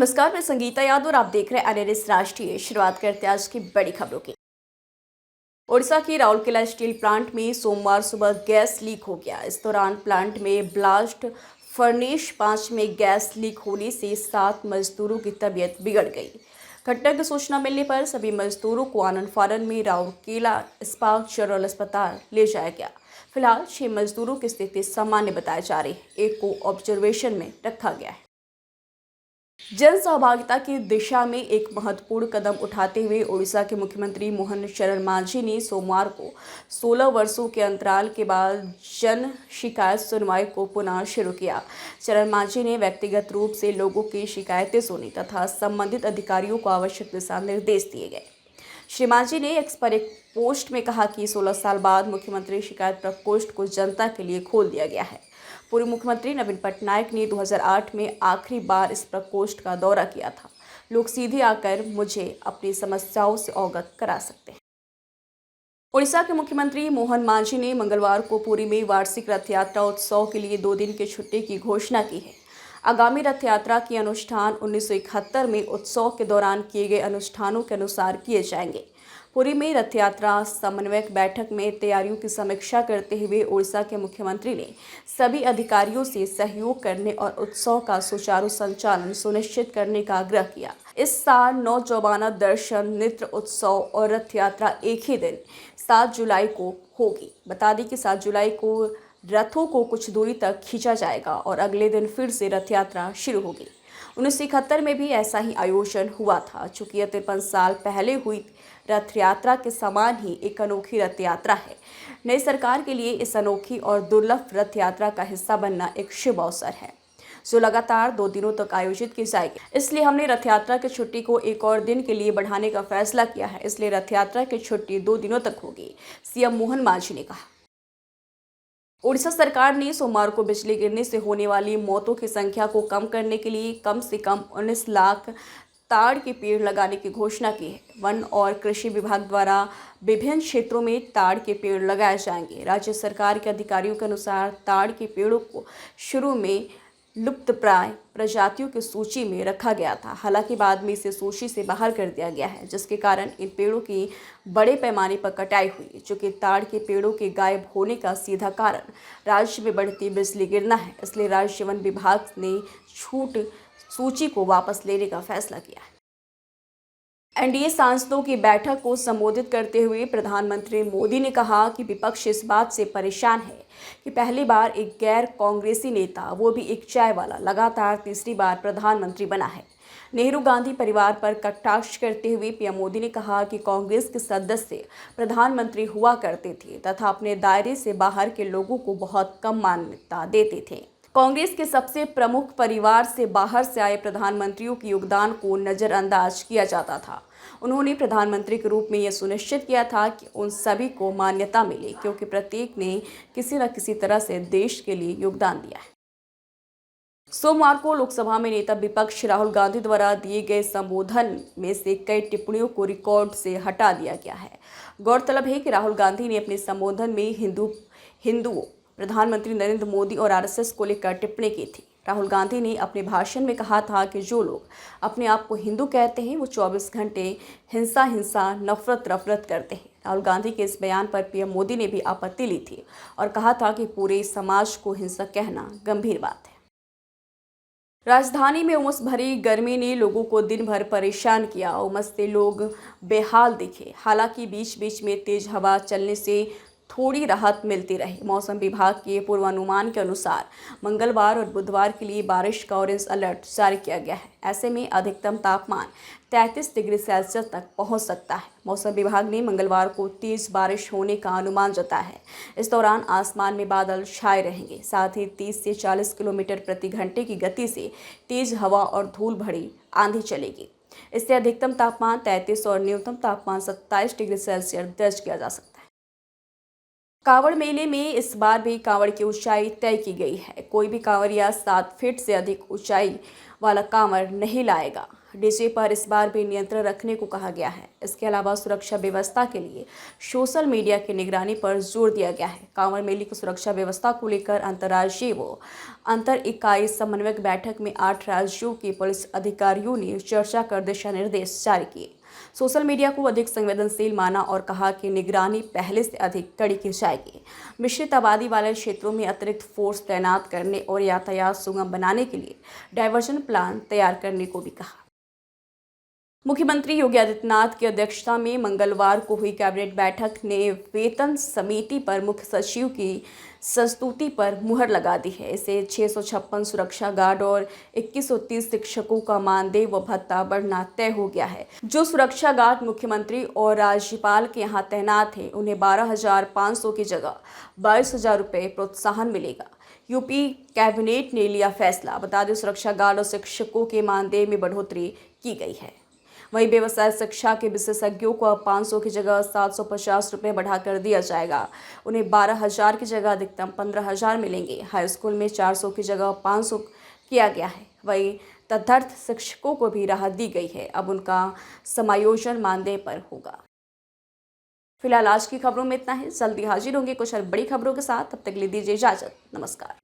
नमस्कार, मैं संगीता यादव और आप देख रहे हैं एनएनएस राष्ट्रीय। शुरुआत करते हैं आज की बड़ी खबरों की। ओडिशा की राउरकेला स्टील प्लांट में सोमवार सुबह गैस लीक हो गया। इस दौरान प्लांट में ब्लास्ट फर्नेस 5 में गैस लीक होने से 7 मजदूरों की तबीयत बिगड़ गई। घटना की सूचना मिलने पर सभी मजदूरों को आनन फानन में राउरकेला इस्पात जनरल अस्पताल ले जाया गया। फिलहाल 6 मजदूरों की स्थिति सामान्य बताई जा रही है। एक को ऑब्जर्वेशन में रखा गया है। जन सहभागिता की दिशा में एक महत्वपूर्ण कदम उठाते हुए ओडिशा के मुख्यमंत्री मोहन चरण मांझी ने सोमवार को 16 वर्षों के अंतराल के बाद जन शिकायत सुनवाई को पुनः शुरू किया। चरण मांझी ने व्यक्तिगत रूप से लोगों की शिकायतें सुनी तथा संबंधित अधिकारियों को आवश्यक दिशा निर्देश दिए गए। श्री मांझी ने एक्स पर एक पोस्ट में कहा कि 16 साल बाद मुख्यमंत्री शिकायत प्रकोष्ठ को जनता के लिए खोल दिया गया है। पूर्व मुख्यमंत्री नवीन पटनायक ने 2008 में आखिरी बार इस प्रकोष्ठ का दौरा किया था। लोग सीधे आकर मुझे अपनी समस्याओं से अवगत करा सकते हैं। ओडिशा के मुख्यमंत्री मोहन मांझी ने मंगलवार को पुरी में वार्षिक रथ यात्रा उत्सव के लिए 2 दिन की छुट्टी की घोषणा की है। आगामी रथ यात्रा के अनुष्ठान 1971 में उत्सव के दौरान किए गए अनुष्ठानों के अनुसार किए जाएंगे। पुरी में रथ यात्रा समन्वयक बैठक में तैयारियों की समीक्षा करते हुए ओडिशा के मुख्यमंत्री ने सभी अधिकारियों से सहयोग करने और उत्सव का सुचारू संचालन सुनिश्चित करने का आग्रह किया। इस साल नौजवाना दर्शन नृत्य उत्सव और रथ यात्रा एक ही दिन 7 जुलाई को होगी। बता दें कि 7 जुलाई को रथों को कुछ दूरी तक खींचा जाएगा और अगले दिन फिर से रथ यात्रा शुरू होगी। 1971 में भी ऐसा ही आयोजन हुआ था। चूंकि 53 साल पहले हुई रथ यात्रा के समान ही एक अनोखी रथ यात्रा है। नई सरकार के लिए इस अनोखी और दुर्लभ रथ यात्रा का हिस्सा बनना एक शुभ अवसर है, जो लगातार 2 दिनों तक आयोजित की जाएगी। इसलिए हमने रथ यात्रा की छुट्टी को एक और दिन के लिए बढ़ाने का फैसला किया है। इसलिए रथ यात्रा की छुट्टी 2 दिनों तक होगी, सीएम मोहन मांझी ने कहा। ओडिशा सरकार ने सोमवार को बिजली गिरने से होने वाली मौतों की संख्या को कम करने के लिए कम से कम 19 लाख ताड़ के पेड़ लगाने की घोषणा की है। वन और कृषि विभाग द्वारा विभिन्न क्षेत्रों में ताड़ के पेड़ लगाए जाएंगे। राज्य सरकार के अधिकारियों के अनुसार ताड़ के पेड़ों को शुरू में लुप्तप्राय प्रजातियों की सूची में रखा गया था। हालांकि बाद में इसे सूची से बाहर कर दिया गया है, जिसके कारण इन पेड़ों की बड़े पैमाने पर कटाई हुई। चूंकि ताड़ के पेड़ों के गायब होने का सीधा कारण राज्य में बढ़ती बिजली गिरना है, इसलिए राज्य वन विभाग ने छूट सूची को वापस लेने का फैसला किया है। एनडीए सांसदों की बैठक को संबोधित करते हुए प्रधानमंत्री मोदी ने कहा कि विपक्ष इस बात से परेशान है कि पहली बार एक गैर कांग्रेसी नेता, वो भी एक चाय वाला, लगातार तीसरी बार प्रधानमंत्री बना है। नेहरू गांधी परिवार पर कटाक्ष करते हुए पीएम मोदी ने कहा कि कांग्रेस के सदस्य प्रधानमंत्री हुआ करते थे तथा अपने दायरे से बाहर के लोगों को बहुत कम मान्यता देते थे। कांग्रेस के सबसे प्रमुख परिवार से बाहर से आए प्रधानमंत्रियों के योगदान को नज़रअंदाज किया जाता था। उन्होंने प्रधानमंत्री के रूप में यह सुनिश्चित किया था कि उन सभी को मान्यता मिले, क्योंकि प्रत्येक ने किसी न किसी तरह से देश के लिए योगदान दिया है। सोमवार को लोकसभा में नेता विपक्ष राहुल गांधी द्वारा दिए गए संबोधन में से कई टिप्पणियों को रिकॉर्ड से हटा दिया गया है। गौरतलब है कि राहुल गांधी ने अपने संबोधन में हिंदुओं, प्रधानमंत्री नरेंद्र मोदी और आरएसएस को लेकर टिप्पणी की थी। राहुल गांधी ने अपने भाषण में कहा था कि जो लोग अपने आप को हिंदू कहते हैं, वो 24 घंटे हिंसा नफरत करते हैं। राहुल गांधी के इस बयान पर पीएम मोदी ने भी आपत्ति ली थी और कहा था कि पूरे समाज को हिंसक कहना गंभीर बात है। राजधानी में उमस भरी गर्मी ने लोगों को दिन भर परेशान किया। उमस से लोग बेहाल दिखे। हालांकि बीच बीच में तेज हवा चलने से थोड़ी राहत मिलती रही। मौसम विभाग के पूर्वानुमान के अनुसार मंगलवार और बुधवार के लिए बारिश का ऑरेंज अलर्ट जारी किया गया है। ऐसे में अधिकतम तापमान 33 डिग्री सेल्सियस तक पहुंच सकता है। मौसम विभाग ने मंगलवार को तेज बारिश होने का अनुमान जताया है। इस दौरान आसमान में बादल छाए रहेंगे। साथ ही 30 से 40 किलोमीटर प्रति घंटे की गति से तेज हवा और धूल भरी आंधी चलेगी। इससे अधिकतम तापमान 33 और न्यूनतम तापमान 27 डिग्री सेल्सियस दर्ज किया जा सकता है। कांवड़ मेले में इस बार भी कांवड़ की ऊंचाई तय की गई है। कोई भी कांवड़िया 7 फीट से अधिक ऊंचाई वाला कांवड़ नहीं लाएगा। डीजे पर इस बार भी नियंत्रण रखने को कहा गया है। इसके अलावा सुरक्षा व्यवस्था के लिए सोशल मीडिया की निगरानी पर जोर दिया गया है। कांवड़ मेले की सुरक्षा व्यवस्था को लेकर अंतर्राज्यीय व अंतर इकाई समन्वयक बैठक में 8 राज्यों के पुलिस अधिकारियों ने चर्चा कर दिशा निर्देश जारी किए। सोशल मीडिया को अधिक संवेदनशील माना और कहा कि निगरानी पहले से अधिक कड़ी की जाएगी। मिश्रित आबादी वाले क्षेत्रों में अतिरिक्त फोर्स तैनात करने और यातायात सुगम बनाने के लिए डायवर्जन प्लान तैयार करने को भी कहा। मुख्यमंत्री योगी आदित्यनाथ की अध्यक्षता में मंगलवार को हुई कैबिनेट बैठक ने वेतन समिति पर मुख्य सचिव की संस्तुति पर मुहर लगा दी है। इसे 656 सुरक्षा गार्ड और 2130 शिक्षकों का मानदेय व भत्ता बढ़ना तय हो गया है। जो सुरक्षा गार्ड मुख्यमंत्री और राज्यपाल के यहाँ तैनात हैं, उन्हें 12,500 की जगह 22,000 रुपये प्रोत्साहन मिलेगा। यूपी कैबिनेट ने लिया फैसला। बता दें, सुरक्षा गार्ड और शिक्षकों के मानदेय में बढ़ोतरी की गई है। वहीं व्यवसाय शिक्षा के विशेषज्ञों को अब 500 की जगह 750 रुपये बढ़ाकर दिया जाएगा। उन्हें 12,000 की जगह अधिकतम 15,000 मिलेंगे। हाई स्कूल में 400 की जगह 500 किया गया है। वहीं तदर्थ शिक्षकों को भी राहत दी गई है। अब उनका समायोजन मानदेय पर होगा। फिलहाल आज की खबरों में इतना ही। जल्दी हाजिर होंगे कुछ और बड़ी खबरों के साथ। तब तक के लिए दीजिए इजाजत। नमस्कार।